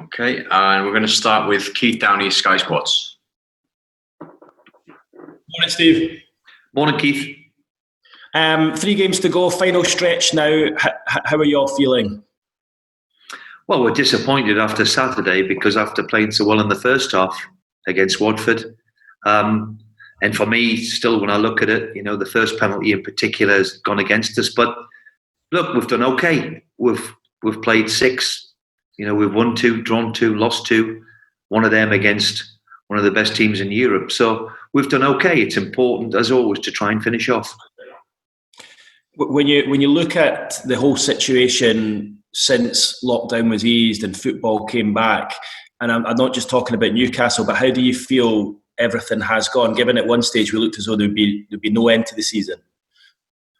Okay, and we're going to start with Keith Downey, Sky Sports. Morning, Steve. Morning, Keith. 3 games to go, final stretch now. How are you all feeling? Well, we're disappointed after Saturday because after playing so well in the first half against Watford, and for me, still when I look at it, the first penalty in particular has gone against us. But look, we've done okay. We've played 6. We've won 2, drawn 2, lost 2. One of them against one of the best teams in Europe. So we've done okay. It's important, as always, to try and finish off. When you look at the whole situation since lockdown was eased and football came back, and I'm not just talking about Newcastle, but how do you feel everything has gone? Given at one stage we looked as though there'd be no end to the season.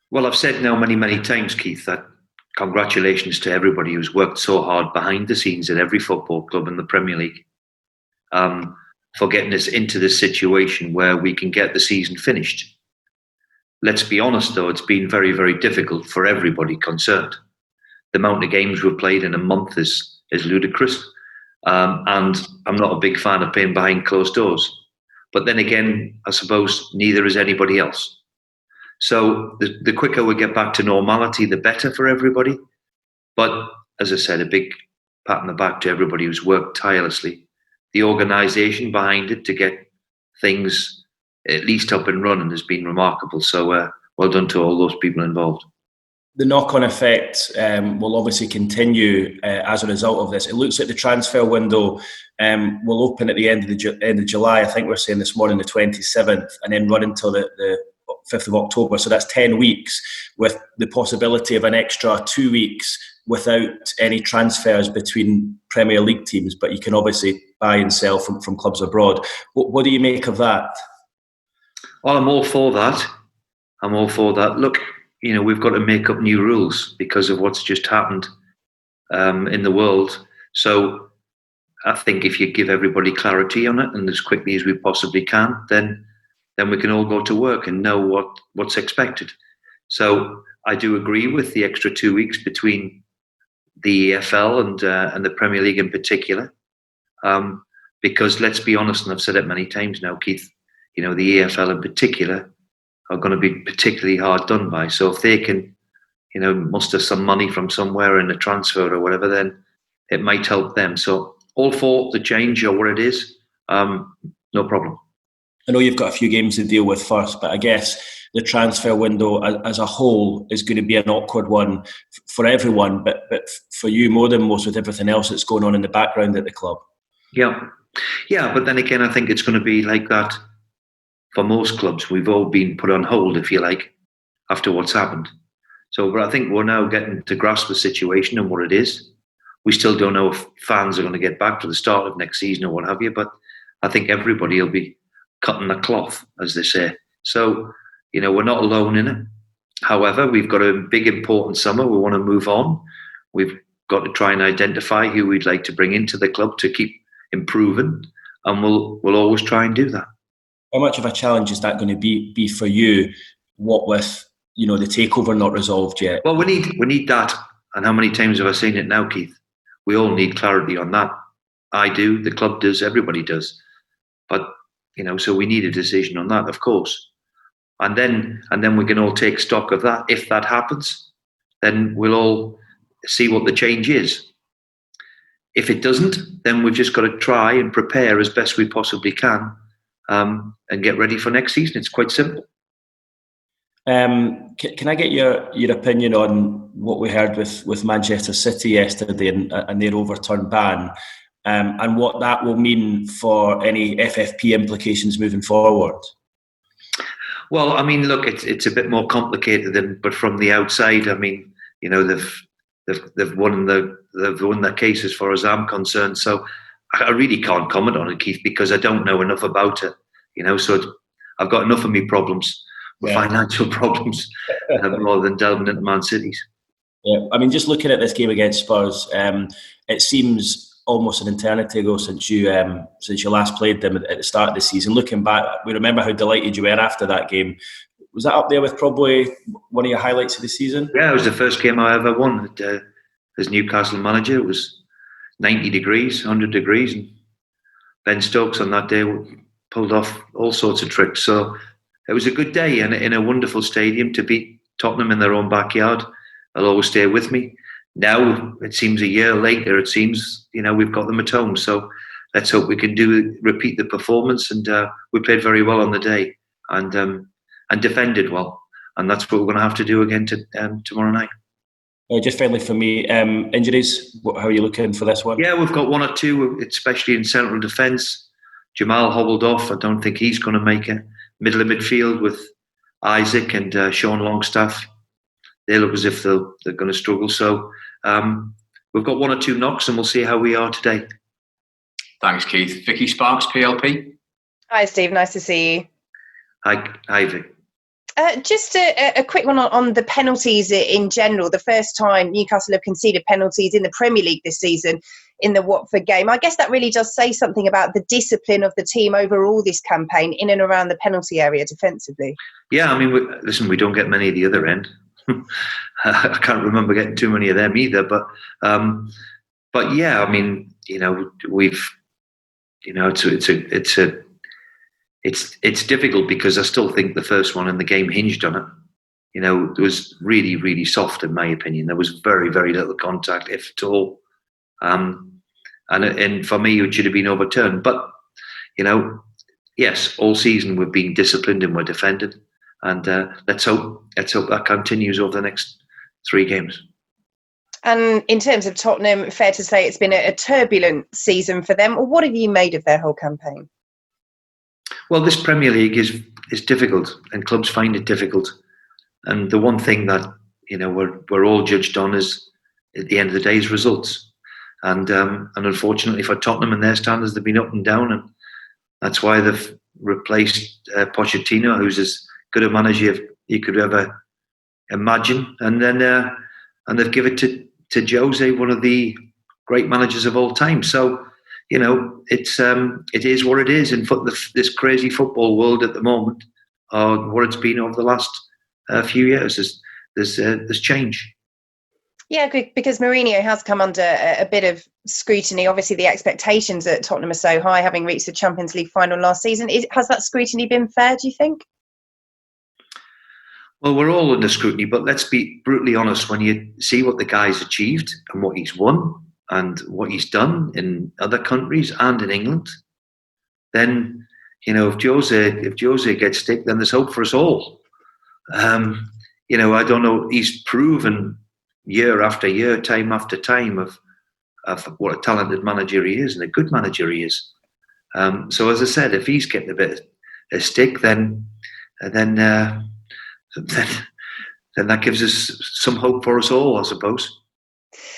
Well, I've said now many, many times, Keith, that congratulations to everybody who's worked so hard behind the scenes at every football club in the Premier League for getting us into this situation where we can get the season finished. Let's be honest, though, it's been very, very difficult for everybody concerned. The amount of games we've played in a month is ludicrous. And I'm not a big fan of playing behind closed doors. But then again, I suppose neither is anybody else. So the quicker we get back to normality, the better for everybody. But as I said, a big pat on the back to everybody who's worked tirelessly. The organisation behind it to get things at least up and running has been remarkable. So well done to all those people involved. The knock-on effect will obviously continue as a result of this. It looks like the transfer window will open at the end of July. I think we're saying this morning the 27th, and then run until the 5th of October. So that's 10 weeks with the possibility of an extra 2 weeks without any transfers between Premier League teams. But you can obviously buy and sell from clubs abroad. What do you make of that? Well, I'm all for that. Look, we've got to make up new rules because of what's just happened in the world. So I think if you give everybody clarity on it and as quickly as we possibly can, then we can all go to work and know what's expected. So I do agree with the extra 2 weeks between the EFL and the Premier League in particular, because let's be honest, and I've said it many times now, Keith, the EFL in particular are going to be particularly hard done by. So if they can, muster some money from somewhere in a transfer or whatever, then it might help them. So all for the change or what it is, no problem. I know you've got a few games to deal with first, but I guess the transfer window as a whole is going to be an awkward one for everyone, but for you more than most with everything else that's going on in the background at the club. Yeah, but then again, I think it's going to be like that for most clubs. We've all been put on hold, if you like, after what's happened. So, but I think we're now getting to grasp the situation and what it is. We still don't know if fans are going to get back to the start of next season or what have you, but I think everybody will be cutting the cloth, as they say. So, we're not alone in it. However, we've got a big, important summer. We want to move on. We've got to try and identify who we'd like to bring into the club to keep improving, and we'll always try and do that. How much of a challenge is that going to be for you? What with the takeover not resolved yet? Well, we need that. And how many times have I seen it now, Keith? We all need clarity on that. I do. The club does. Everybody does. But so we need a decision on that, of course. And then we can all take stock of that. If that happens, then we'll all see what the change is. If it doesn't, then we've just got to try and prepare as best we possibly can and get ready for next season. It's quite simple. Can I get your opinion on what we heard with Manchester City yesterday and their overturned ban, and what that will mean for any FFP implications moving forward? Well, I mean, look, it's a bit more complicated but from the outside, I mean, they've won their case as far as I'm concerned. So I really can't comment on it, Keith, because I don't know enough about it. So I've got enough of me problems, financial problems, more than delving into Man City's. Yeah, I mean, just looking at this game against Spurs, it seems almost an eternity ago since you last played them at the start of the season. Looking back, we remember how delighted you were after that game. Was that up there with probably one of your highlights of the season? Yeah, it was the first game I ever won as Newcastle manager. It was 90 degrees, 100 degrees. And Ben Stokes on that day pulled off all sorts of tricks. So it was a good day and in a wonderful stadium to beat Tottenham in their own backyard. I'll always stay with me. Now, it seems a year later, it seems, we've got them at home. So let's hope we can repeat the performance. And we played very well on the day and defended well. And that's what we're going to have to do again tomorrow night. Just finally for me, injuries, how are you looking for this one? Yeah, we've got one or two, especially in central defence. Jamal hobbled off. I don't think he's going to make it. Middle of midfield with Isaac and Sean Longstaff. They look as if they're going to struggle. So we've got one or two knocks and we'll see how we are today. Thanks, Keith. Vicky Sparks, PLP. Hi, Steve. Nice to see you. Hi, Vic. Just a quick one on the penalties in general. The first time Newcastle have conceded penalties in the Premier League this season in the Watford game. I guess that really does say something about the discipline of the team overall this campaign in and around the penalty area defensively. Yeah, I mean, we don't get many at the other end. I can't remember getting too many of them either. But yeah, I mean, we've, it's difficult because I still think the first one in the game hinged on it. It was really, really soft in my opinion. There was very, very little contact, if at all. And for me, it should have been overturned. But, yes, all season we've been disciplined and we're defended. And let's hope that continues over the next 3 games. And in terms of Tottenham, fair to say it's been a turbulent season for them. What have you made of their whole campaign? Well, this Premier League is difficult, and clubs find it difficult. And the one thing that we're all judged on is, at the end of the day, is results. And unfortunately for Tottenham and their standards, they've been up and down, and that's why they've replaced Pochettino, who's as good a manager you could ever imagine, and then they've given it to Jose, one of the great managers of all time. So. It is what it is in this crazy football world at the moment, what it's been over the last few years. There's change. Yeah, because Mourinho has come under a bit of scrutiny. Obviously, the expectations at Tottenham are so high, having reached the Champions League final last season. Has that scrutiny been fair, do you think? Well, we're all under scrutiny, but let's be brutally honest. When you see what the guy's achieved and what he's won, and what he's done in other countries and in England, then if Jose gets stick, then there's hope for us all. I don't know. He's proven year after year, time after time, of what a talented manager he is and a good manager he is. So as I said, if he's getting a bit of stick, then that gives us some hope for us all, I suppose.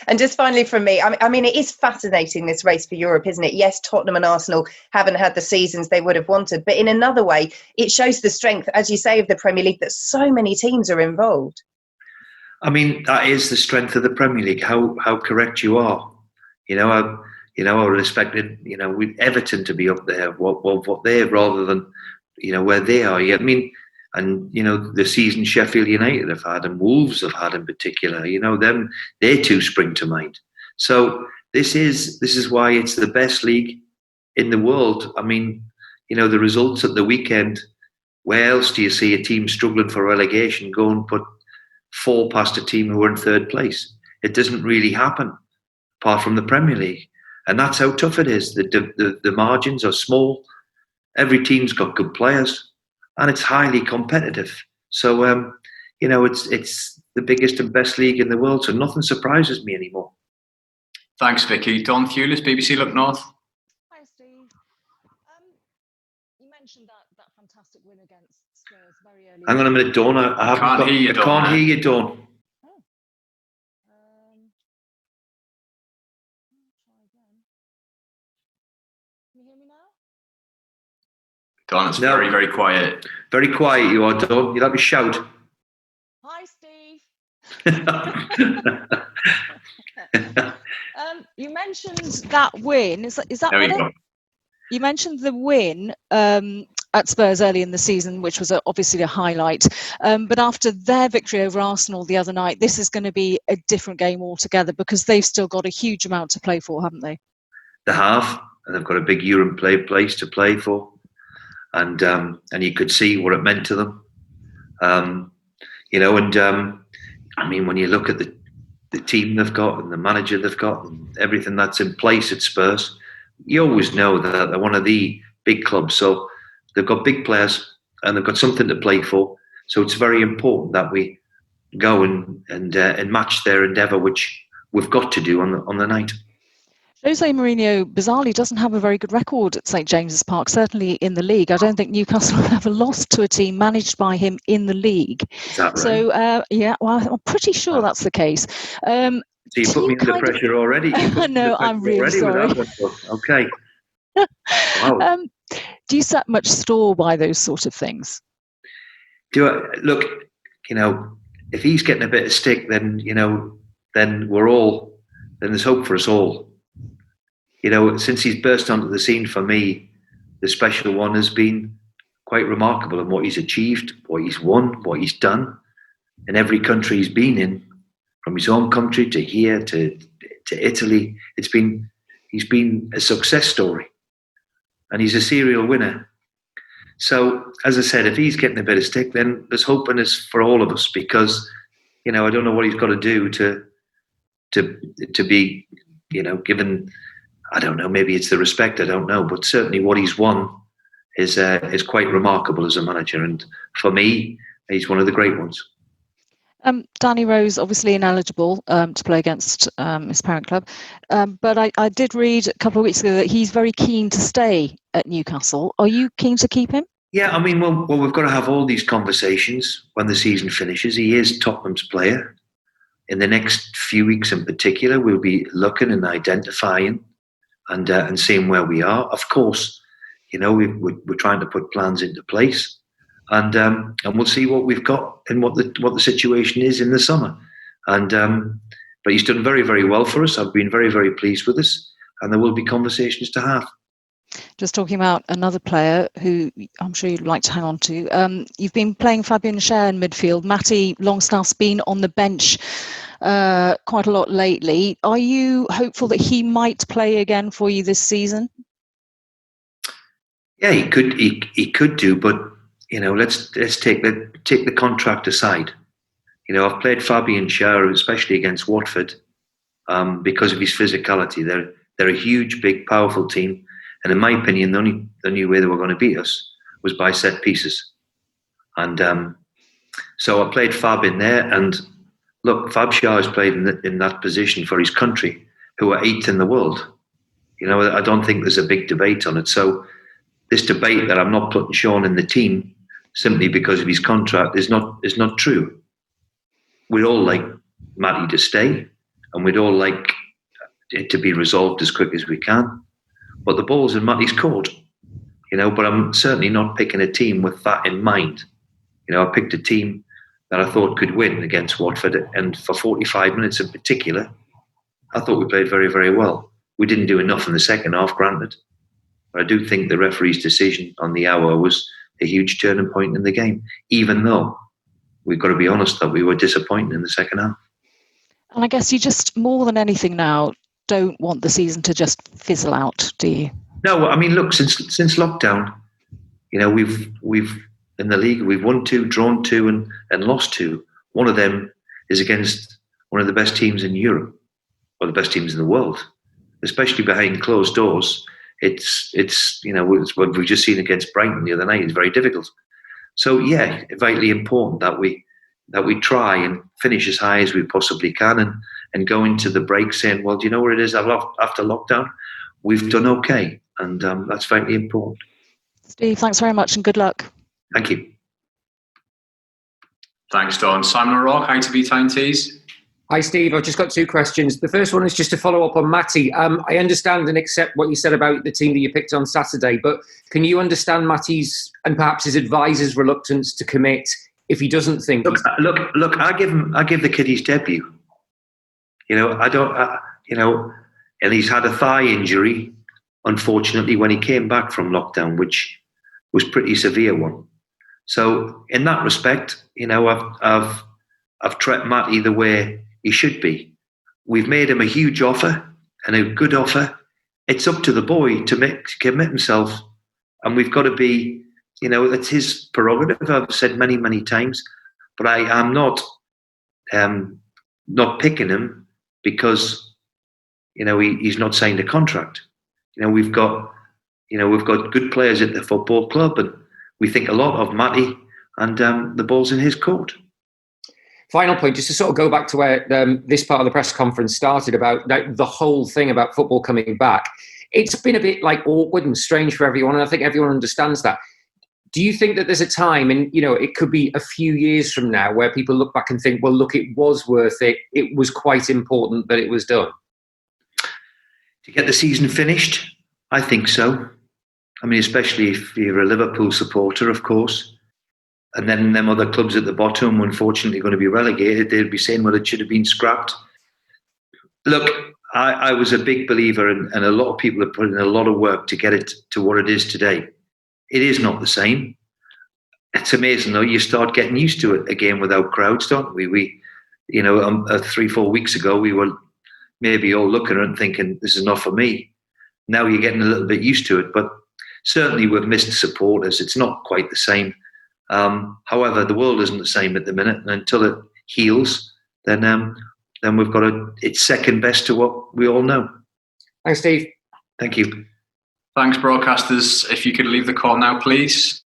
And just finally from me, I mean, it is fascinating, this race for Europe, isn't it? Yes, Tottenham and Arsenal haven't had the seasons they would have wanted, but in another way, it shows the strength, as you say, of the Premier League, that so many teams are involved. I mean, that is the strength of the Premier League, how correct you are. I would expect with Everton to be up there, what they're, rather than, where they are. I mean, and the season Sheffield United have had and Wolves have had in particular, they two spring to mind. So this is why it's the best league in the world. I mean, the results at the weekend. Where else do you see a team struggling for relegation go and put 4 past a team who are in 3rd place? It doesn't really happen, apart from the Premier League, and that's how tough it is. The margins are small. Every team's got good players. And it's highly competitive. So, it's the biggest and best league in the world. So nothing surprises me anymore. Thanks, Vicky. Don Thewlis, BBC Look North. Hi, Steve. You mentioned that fantastic win against Spurs very early. Hang on a minute, Dawn. I can't hear you, Dawn. Oh. Try again. Can you hear me now? Don, it's very, very quiet. Very quiet you are, Dawn. You'll have to shout. Hi, Steve. You mentioned that win. Is that there better? you go. You mentioned the win at Spurs early in the season, which was obviously a highlight. But after their victory over Arsenal the other night, this is going to be a different game altogether because they've still got a huge amount to play for, haven't they? They have, and they've got a big Europe place to play for, and you could see what it meant to them. I mean, when you look at the team they've got and the manager they've got and everything that's in place at Spurs, you always know that they're one of the big clubs. So they've got big players and they've got something to play for. So it's very important that we go and match their endeavour, which we've got to do on the night. Jose Mourinho, bizarrely, doesn't have a very good record at St James's Park, certainly in the league. I don't think Newcastle have ever lost to a team managed by him in the league. Is that right? So, I'm pretty sure that's the case. So you put me under pressure already. No, I'm really sorry. Okay. Wow. Do you set much store by those sort of things? Look, if he's getting a bit of stick, then then there's hope for us all. Since he's burst onto the scene, for me, the special one has been quite remarkable in what he's achieved, what he's won, what he's done in every country he's been in, from his home country to here to Italy. He's been a success story, and he's a serial winner. So, as I said, if he's getting a bit of stick, then there's hope in this for all of us, because I don't know what he's got to do to be given. I don't know, maybe it's the respect, I don't know, but certainly what he's won is quite remarkable as a manager, and for me, he's one of the great ones. Danny Rose, obviously ineligible to play against his parent club, but I did read a couple of weeks ago that he's very keen to stay at Newcastle. Are you keen to keep him? Yeah, I mean, well, we've got to have all these conversations when the season finishes. He is Tottenham's player. In the next few weeks in particular, we'll be looking and identifying and seeing where we are. Of course, we're trying to put plans into place, and we'll see what we've got and what the situation is in the summer. But he's done very, very well for us. I've been very, very pleased with us, and there will be conversations to have. Just talking about another player who I'm sure you'd like to hang on to. You've been playing Fabian Schär in midfield. Matty Longstaff's been on the bench quite a lot lately. Are you hopeful that he might play again for you this season? Yeah, he could do, but let's take the contract aside. I've played Fabian Schär, especially against Watford, because of his physicality. They're a huge, big, powerful team. And in my opinion, the only way they were going to beat us was by set pieces. And so I played Fab in there. And look, Fab Schär has played in that position for his country, who are 8th in the world. I don't think there's a big debate on it. So this debate that I'm not putting Sean in the team simply because of his contract is not true. We'd all like Matty to stay, and we'd all like it to be resolved as quick as we can. But the ball's in Matty's court, but I'm certainly not picking a team with that in mind. I picked a team that I thought could win against Watford, and for 45 minutes in particular, I thought we played very, very well. We didn't do enough in the second half, granted, but I do think the referee's decision on the hour was a huge turning point in the game, even though we've got to be honest that we were disappointed in the second half. And I guess you just, more than anything now, don't want the season to just fizzle out, do you? No, I mean, look, since lockdown, we've in the league we've won 2, drawn 2, and lost 2. One of them is against one of the best teams in Europe, or the best teams in the world, especially behind closed doors. It's what we've just seen against Brighton the other night. It's very difficult. So yeah, vitally important that we try and finish as high as we possibly can, and go into the break saying, well, do you know where it is after lockdown? We've done okay, and that's vitally important. Steve, thanks very much and good luck. Thank you. Thanks, Don. Simon O'Rourke, ITV Town Tees. Hi, Steve. I've just got 2 questions. The first one is just to follow up on Matty. I understand and accept what you said about the team that you picked on Saturday, but can you understand Matty's and perhaps his advisor's reluctance to commit if he doesn't think? Look. I give the kid his debut. And he's had a thigh injury, unfortunately, when he came back from lockdown, which was pretty severe one. So in that respect, I've treated Matty the way he should be. We've made him a huge offer and a good offer. It's up to the boy to commit himself, and we've got to be, it's his prerogative. I've said many, many times, but I am not picking him because he's not signed a contract. We've got good players at the football club, and we think a lot of Matty, and the ball's in his court. Final point, just to sort of go back to where this part of the press conference started about the whole thing about football coming back. It's been a bit awkward and strange for everyone, and I think everyone understands that. Do you think that there's a time, and it could be a few years from now, where people look back and think, well, look, it was worth it. It was quite important that it was done. To get the season finished, I think so. I mean, especially if you're a Liverpool supporter, of course. And then them other clubs at the bottom, unfortunately, going to be relegated. They'd be saying, well, it should have been scrapped. Look, I was a big believer, and a lot of people have put in a lot of work to get it to what it is today. It is not the same. It's amazing, though. You start getting used to it again without crowds, don't we? 3-4 weeks ago, we were maybe all looking at it and thinking, this is not for me. Now you're getting a little bit used to it, but certainly we've missed supporters. It's not quite the same. However, the world isn't the same at the minute, and until it heals, then we've got it's second best to what we all know. Thanks, Steve. Thank you. Thanks, broadcasters. If you could leave the call now, please.